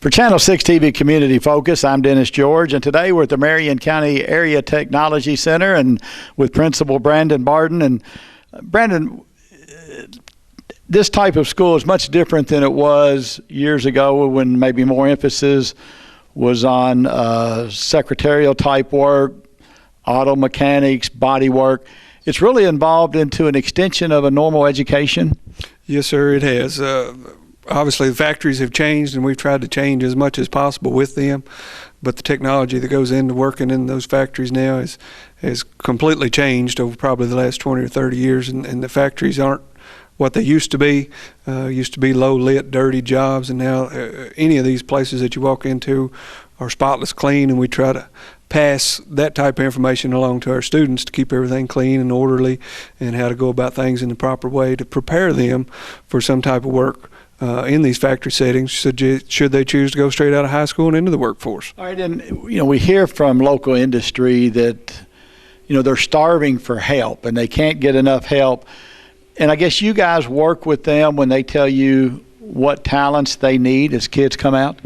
For Channel 6 TV Community Focus, I'm Dennis George, and today we're at the Marion County Area Technology Center and with Principal Brandon Barden. And Brandon, this type of school is much different than it was years ago when maybe more emphasis was on secretarial type work, auto mechanics, body work. It's really involved into an extension of a normal education. Yes, sir, it has. Obviously, the factories have changed, and we've tried to change as much as possible with them. But the technology that goes into working in those factories now has completely changed over probably the last 20 or 30 years, and the factories aren't what they used to be. Used to be low-lit, dirty jobs, and now any of these places that you walk into are spotless clean, and we try to pass that type of information along to our students to keep everything clean and orderly and how to go about things in the proper way to prepare them for some type of work in these factory settings should they choose to go straight out of high school and into the workforce. All right, and we hear from local industry that they're starving for help and they can't get enough help. And I guess you guys work with them when they tell you what talents they need as kids come out?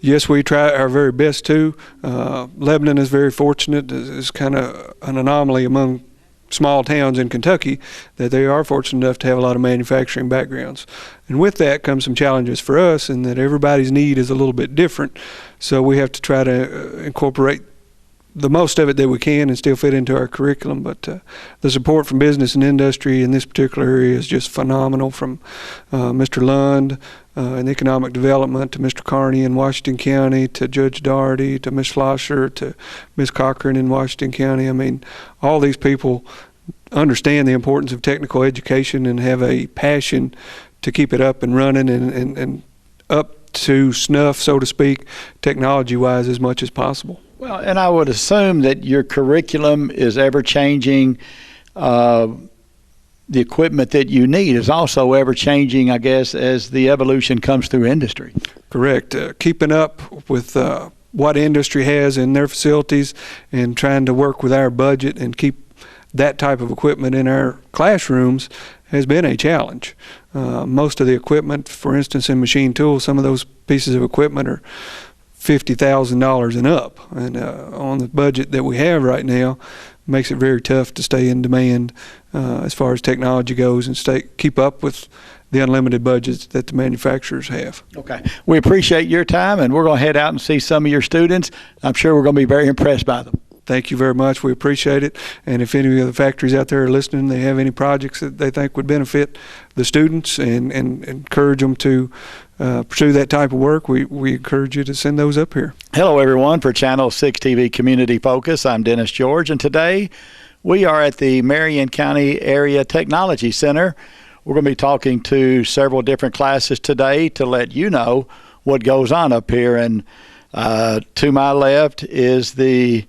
Yes, we try our very best to. Lebanon is very fortunate. It's kind of an anomaly among small towns in Kentucky that they are fortunate enough to have a lot of manufacturing backgrounds. And with that comes some challenges for us in that everybody's need is a little bit different. So we have to try to incorporate the most of it that we can and still fit into our curriculum. But the support from business and industry in this particular area is just phenomenal, from Mr. Lund in economic development to Mr. Carney in Washington County to Judge Daugherty to Ms. Schlosser to Ms. Cochran in Washington County. I mean, all these people understand the importance of technical education and have a passion to keep it up and running and up to snuff, so to speak, technology-wise as much as possible. Well, and I would assume that your curriculum is ever-changing. The equipment that you need is also ever-changing, I guess, as the evolution comes through industry. Correct. Keeping up with what industry has in their facilities and trying to work with our budget and keep that type of equipment in our classrooms has been a challenge. Most of the equipment, for instance, in machine tools, some of those pieces of equipment are $50,000 and up, and on the budget that we have right now makes it very tough to stay in demand as far as technology goes and keep up with the unlimited budgets that the manufacturers have. Okay. We appreciate your time, and we're going to head out and see some of your students. I'm sure we're going to be very impressed by them. Thank you very much. We appreciate it. And if any of the factories out there are listening, they have any projects that they think would benefit the students and encourage them to pursue that type of work, we encourage you to send those up here. Hello, everyone. For Channel 6 TV Community Focus, I'm Dennis George, and today we are at the Marion County Area Technology Center. We're going to be talking to several different classes today to let you know what goes on up here. And to my left is the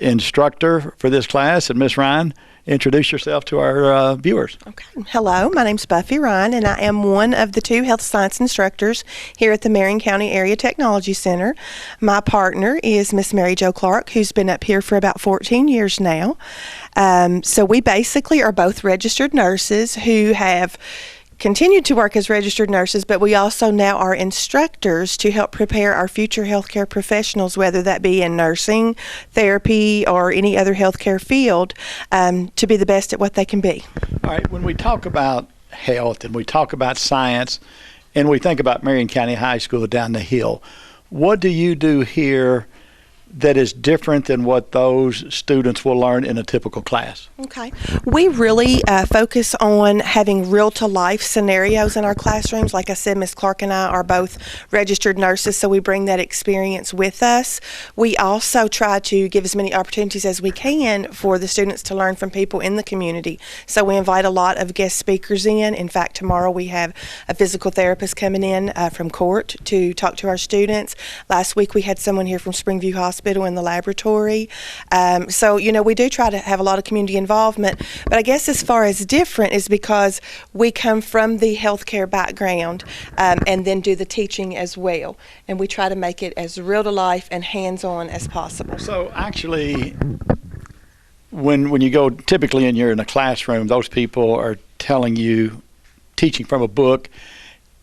instructor for this class. And Ms. Ryan, introduce yourself to our viewers. Okay. Hello, my name's Buffy Ryan, and I am one of the two health science instructors here at the Marion County Area Technology Center. My partner is Miss Mary Jo Clark, who's been up here for about 14 years now. So we basically are both registered nurses who have continued to work as registered nurses, but we also now are instructors to help prepare our future healthcare professionals, whether that be in nursing, therapy, or any other healthcare field, to be the best at what they can be. All right, when we talk about health and we talk about science and we think about Marion County High School down the hill, what do you do here that is different than what those students will learn in a typical class? Okay. We really focus on having real-to-life scenarios in our classrooms. Like I said, Ms. Clark and I are both registered nurses, so we bring that experience with us. We also try to give as many opportunities as we can for the students to learn from people in the community. So we invite a lot of guest speakers in. In fact, tomorrow we have a physical therapist coming in from court to talk to our students. Last week we had someone here from Springview Hospital in the laboratory. So, we do try to have a lot of community involvement, but I guess as far as different is because we come from the healthcare background and then do the teaching as well. And we try to make it as real to life and hands-on as possible. So actually, when you go typically and you're in a classroom, those people are telling you, teaching from a book,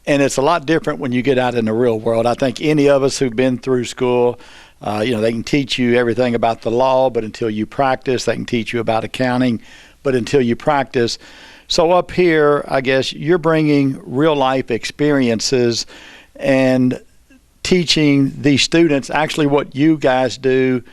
And it's a lot different when you get out in the real world. I think any of us who've been through school, they can teach you everything about the law, but until you practice, they can teach you about accounting, but until you practice. So up here, I guess you're bringing real life experiences and teaching these students actually what you guys do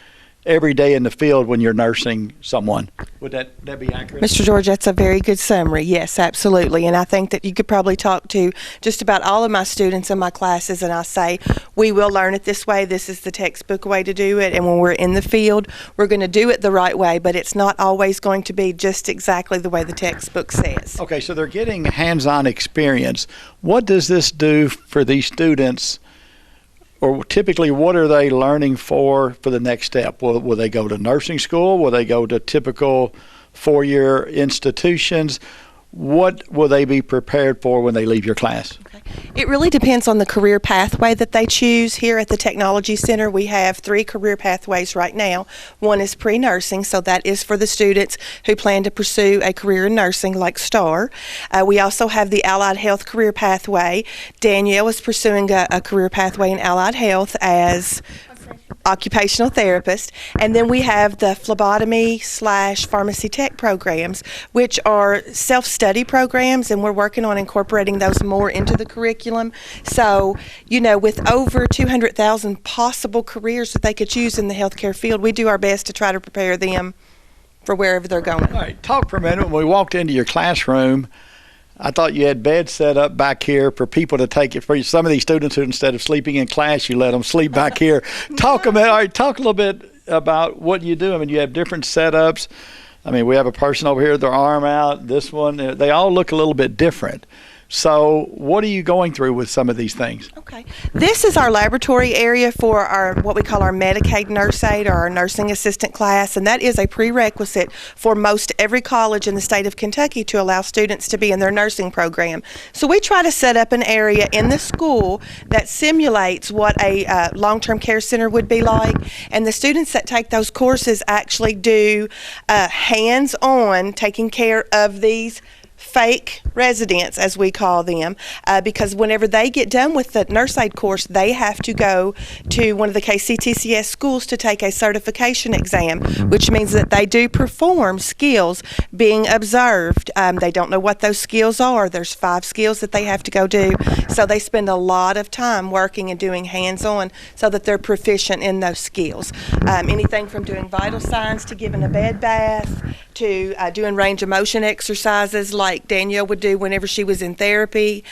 every day in the field when you're nursing someone. Would that be accurate? Mr. George, that's a very good summary. Yes, absolutely. And I think that you could probably talk to just about all of my students in my classes, and I say, we will learn it this way. This is the textbook way to do it. And when we're in the field, we're going to do it the right way, but it's not always going to be just exactly the way the textbook says. Okay, so they're getting hands-on experience. What does this do for these students? Or typically, what are they learning for the next step? Will they go to nursing school? Will they go to typical four-year institutions? What will they be prepared for when they leave your class? Okay. It really depends on the career pathway that they choose. Here at the Technology Center, we have 3 career pathways right now. One is pre-nursing, so that is for the students who plan to pursue a career in nursing like STAR. We also have the Allied Health career pathway. Danielle is pursuing a career pathway in Allied Health as occupational therapist, and then we have the phlebotomy/pharmacy tech programs, which are self-study programs, and we're working on incorporating those more into the curriculum. So, with over 200,000 possible careers that they could choose in the healthcare field, we do our best to try to prepare them for wherever they're going. All right, talk for a minute. When we walked into your classroom, I thought you had beds set up back here for people to take it. For some of these students who, instead of sleeping in class, you let them sleep back here. Talk a little bit about what you do. I mean, you have different setups. I mean, we have a person over here with their arm out. This one, they all look a little bit different. So what are you going through with some of these things? Okay. This is our laboratory area for our what we call our Medicaid nurse aide or our nursing assistant class, and that is a prerequisite for most every college in the state of Kentucky to allow students to be in their nursing program. So we try to set up an area in the school that simulates what a long-term care center would be like, and the students that take those courses actually do hands-on taking care of these fake residents, as we call them, because whenever they get done with the nurse aide course, they have to go to one of the KCTCS schools to take a certification exam, which means that they do perform skills being observed. They don't know what those skills are. There's 5 skills that they have to go do. So they spend a lot of time working and doing hands-on so that they're proficient in those skills. Anything from doing vital signs to giving a bed bath to doing range of motion exercises like Danielle would do whenever she was in therapy,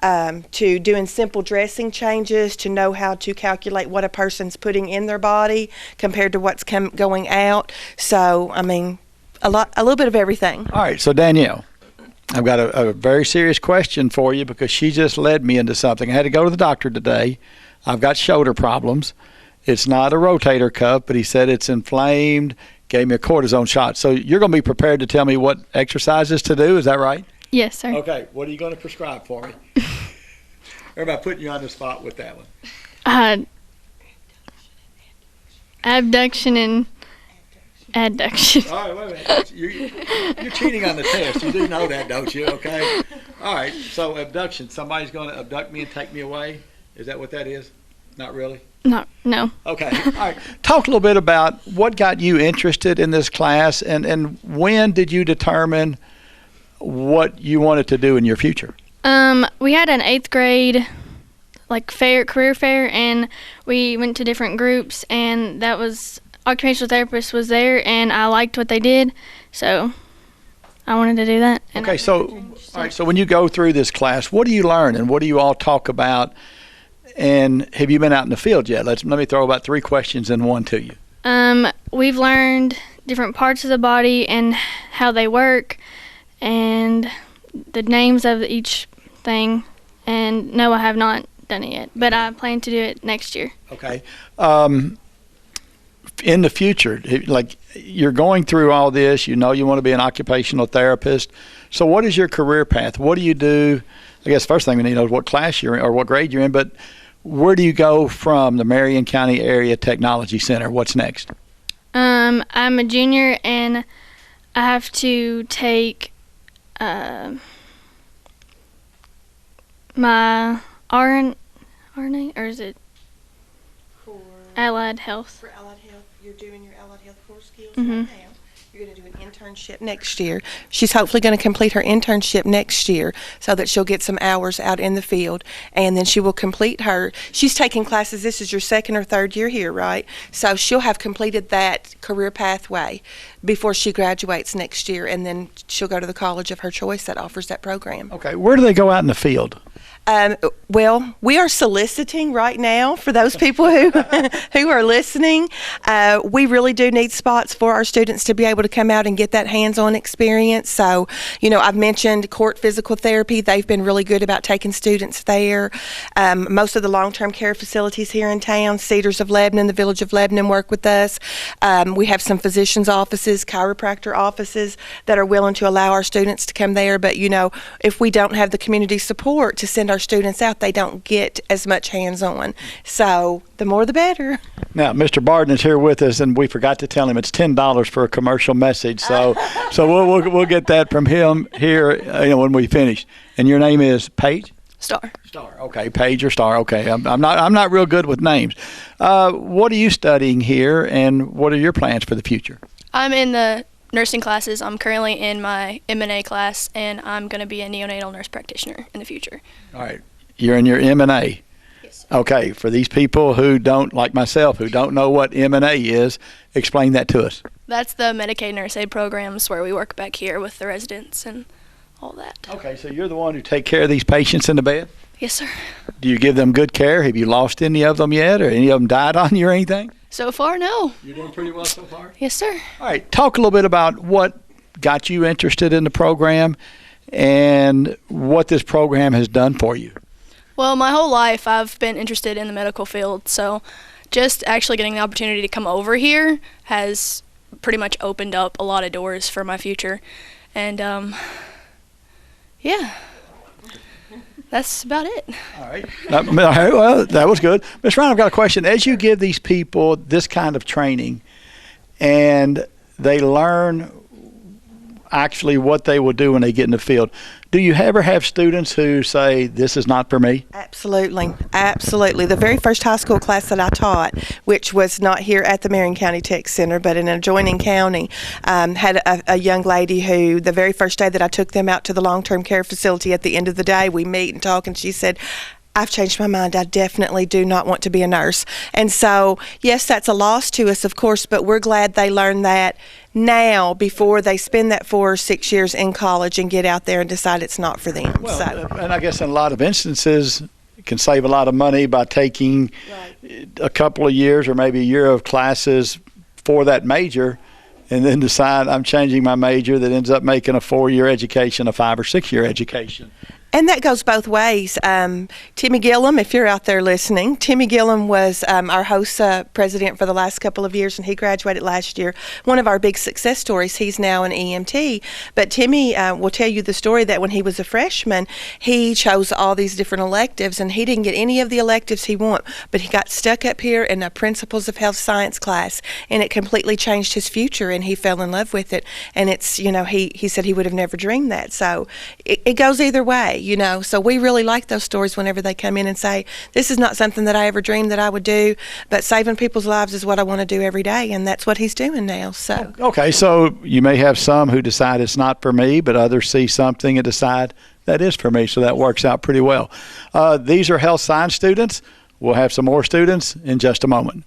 to doing simple dressing changes, to know how to calculate what a person's putting in their body compared to what's going out. So, I mean, a little bit of everything. All right, so Danielle, I've got a very serious question for you because she just led me into something. I had to go to the doctor today. I've got shoulder problems. It's not a rotator cuff, but he said it's inflamed, gave me a cortisone shot. So you're going to be prepared to tell me what exercises to do, is that right? Yes, sir. Okay, what are you going to prescribe for me? Everybody putting you on the spot with that one. Abduction and adduction. All right, wait a minute. You're cheating on the test. You do know that, don't you? Okay. All right, so abduction. Somebody's going to abduct me and take me away? Is that what that is? Not really? No. Okay. All right. Talk a little bit about what got you interested in this class, and when did you determine what you wanted to do in your future? We had an 8th grade career fair, and we went to different groups, and that was occupational therapist was there, and I liked what they did, so I wanted to do that. Okay, all right. So when you go through this class, what do you learn, and what do you all talk about? And have you been out in the field yet? Let me throw about 3 questions in one to you. We've learned different parts of the body and how they work, and the names of each thing. And no, I have not done it yet, but I plan to do it next year. Okay. In the future, like you're going through all this, you want to be an occupational therapist. So what is your career path? What do you do? I guess first thing we need to know is what class you're in or what grade you're in, but where do you go from the Marion County Area Technology Center? What's next? I'm a junior, and I have to take my RNA, or is it Allied Health? For Allied Health, you're doing your Allied Health core skills Mhm. right now. You're going to do an internship next year. She's hopefully going to complete her internship next year so that she'll get some hours out in the field, and then she will complete her. She's taking classes. This is your second or third year here, right? So she'll have completed that career pathway before she graduates next year, and then she'll go to the college of her choice that offers that program. Okay, where do they go out in the field? Well, we are soliciting right now for those people who who are listening. We really do need spots for our students to be able to come out and get that hands-on experience. So, I've mentioned court physical therapy. They've been really good about taking students there. Most of the long-term care facilities here in town, Cedars of Lebanon, the Village of Lebanon, work with us. We have some physicians' offices, chiropractor offices that are willing to allow our students to come there. But, if we don't have the community support to send our students out, they don't get as much hands-on. So the more the better. Now, Mr. Barden is here with us, and we forgot to tell him it's $10 for a commercial message. So we'll get that from him here when we finish. And your name is Paige? Star. Star. Okay, Paige or Star. Okay, I'm not real good with names. What are you studying here, and what are your plans for the future? I'm in the nursing classes. I'm currently in my M&A class, and I'm going to be a neonatal nurse practitioner in the future. All right, you're in your M&A. Yes. Okay, for these people who don't, like myself, who don't know what M&A is, explain that to us. That's the Medicaid nurse aid programs where we work back here with the residents and all that. Okay, so you're the one who take care of these patients in the bed? Yes, sir. Do you give them good care? Have you lost any of them yet, or any of them died on you or anything? So far, no. You're doing pretty well so far? Yes, sir. All right, talk a little bit about what got you interested in the program and what this program has done for you. Well, my whole life I've been interested in the medical field, so just actually getting the opportunity to come over here has pretty much opened up a lot of doors for my future. And, yeah. That's about it. All right. Well, that was good. Ms. Ryan, I've got a question. As you give these people this kind of training and they learn actually what they will do when they get in the field, do you ever have students who say, this is not for me? Absolutely. Absolutely. The very first high school class that I taught, which was not here at the Marion County Tech Center, but in an adjoining county, had a young lady who, the very first day that I took them out to the long-term care facility, at the end of the day, we meet and talk, and she said, I've changed my mind. I definitely do not want to be a nurse. And so, yes, that's a loss to us, of course, but we're glad they learn that now before they spend that 4 or 6 years in college and get out there and decide it's not for them. Well, so. And I guess in a lot of instances, you can save a lot of money by taking a couple of years or maybe a year of classes for that major and then decide I'm changing my major that ends up making a 4-year education a 5 or 6 year education. And that goes both ways. Timmy Gillum, if you're out there listening, Timmy Gillum was our HOSA president for the last couple of years, and he graduated last year. One of our big success stories, he's now an EMT. But Timmy will tell you the story that when he was a freshman, he chose all these different electives, and he didn't get any of the electives he wanted, but he got stuck up here in a Principles of Health Science class, and it completely changed his future, and he fell in love with it. And it's, he said he would have never dreamed that. So it goes either way. So we really like those stories whenever they come in and say, this is not something that I ever dreamed that I would do, but saving people's lives is what I want to do every day, and that's what he's doing now. So Okay, so you may have some who decide it's not for me, but others see something and decide that is for me, so that works out pretty well. These are health science students. We'll have some more students in just a moment.